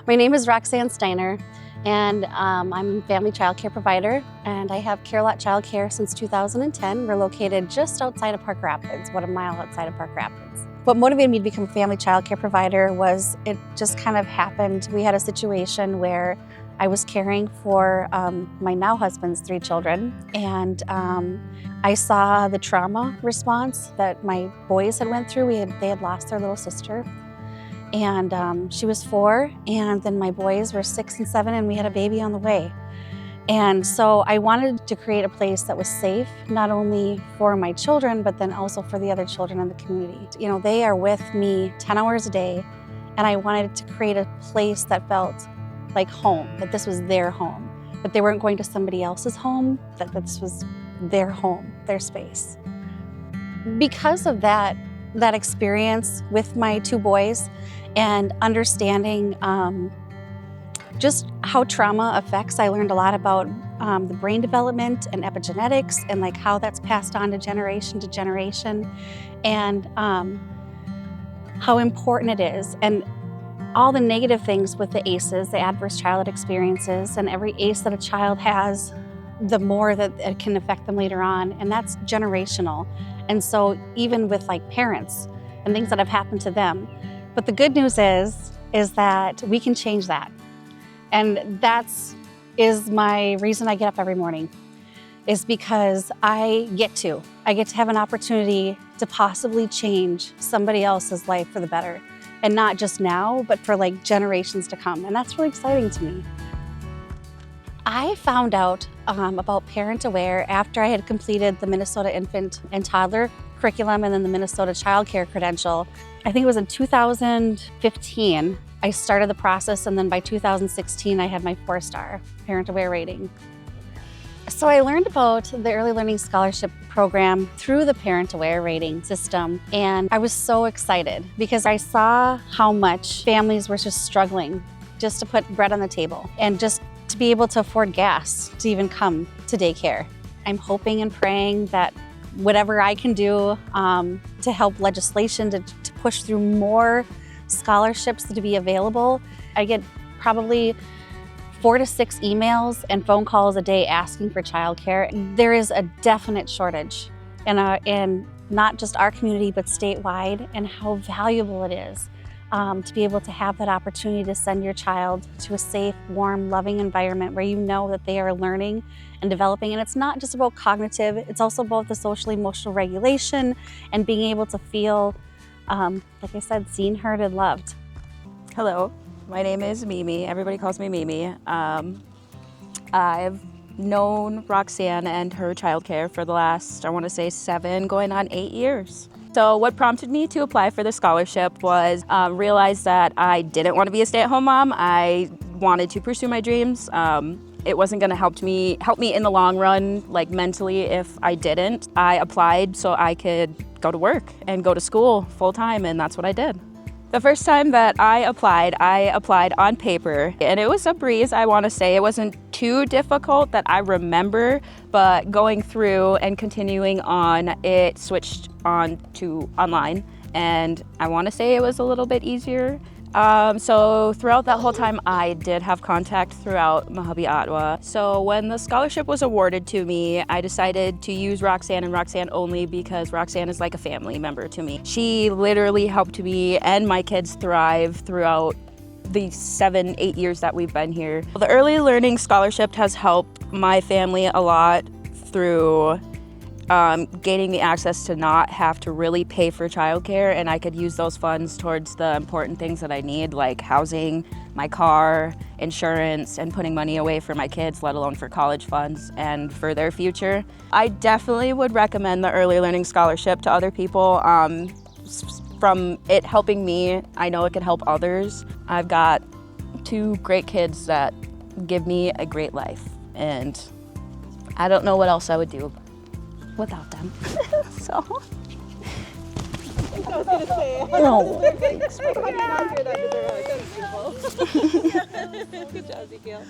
My name is Roxanne Steiner, and I'm a family child care provider, and I have Care Lot Child Care since 2010. We're located just outside of Park Rapids, about a mile outside of Park Rapids. What motivated me to become a family child care provider was it just kind of happened. We had a situation where I was caring for my now husband's 3 children, and I saw the trauma response that my boys had went through. They had lost their little sister. And she was 4, and then my boys were 6 and 7, and we had a baby on the way. And so I wanted to create a place that was safe, not only for my children, but then also for the other children in the community. You know, they are with me 10 hours a day, and I wanted to create a place that felt like home, that this was their home, that they weren't going to somebody else's home, that this was their home, their space. Because of that experience with my 2 boys, and understanding just how trauma affects. I learned a lot about the brain development and epigenetics and like how that's passed on to generation, and how important it is, and all the negative things with the ACEs, the adverse childhood experiences, and every ACE that a child has, the more that it can affect them later on, and that's generational. And so even with like parents and things that have happened to them. But the good news is that we can change that. And that's my reason I get up every morning, is because I get to have an opportunity to possibly change somebody else's life for the better. And not just now, but for like generations to come. And that's really exciting to me. I found out about Parent Aware after I had completed the Minnesota Infant and Toddler curriculum and then the Minnesota Child Care credential. I think it was in 2015, I started the process, and then by 2016, I had my 4-star Parent Aware rating. So I learned about the Early Learning Scholarship Program through the Parent Aware rating system, and I was so excited because I saw how much families were just struggling just to put bread on the table and just to be able to afford gas to even come to daycare. I'm hoping and praying that whatever I can do to help legislation to push through more scholarships to be available. I get probably 4 to 6 emails and phone calls a day asking for childcare. There is a definite shortage in not just our community, but statewide, and how valuable it is to be able to have that opportunity to send your child to a safe, warm, loving environment where you know that they are learning and developing. And it's not just about cognitive, it's also about the social emotional regulation and being able to feel, like I said, seen, heard, and loved. Hello, my name is Mimi. Everybody calls me Mimi. I've known Roxanne and her childcare for the last, I want to say 7, going on 8 years. So what prompted me to apply for the scholarship was realize that I didn't want to be a stay-at-home mom. I wanted to pursue my dreams. It wasn't going to help me in the long run, like mentally, if I didn't. I applied so I could go to work and go to school full-time, and that's what I did. The first time that I applied on paper, and it was a breeze, I want to say. It wasn't too difficult that I remember, but going through and continuing on, it switched on to online, and I want to say it was a little bit easier. So throughout that whole time, I did have contact throughout MAHUBE-OTWA. So when the scholarship was awarded to me, I decided to use Roxanne and Roxanne only because Roxanne is like a family member to me. She literally helped me and my kids thrive throughout the 7-8 years that we've been here. The Early Learning Scholarship has helped my family a lot through gaining the access to not have to really pay for childcare, and I could use those funds towards the important things that I need, like housing, my car, insurance, and putting money away for my kids, let alone for college funds and for their future. I definitely would recommend the Early Learning Scholarship to other people. From it helping me, I know it could help others. I've got 2 great kids that give me a great life, and I don't know what else I would do without them. So. I was gonna say. No. Thanks. I did not hear that before. That was beautiful. Good job, Ezekiel.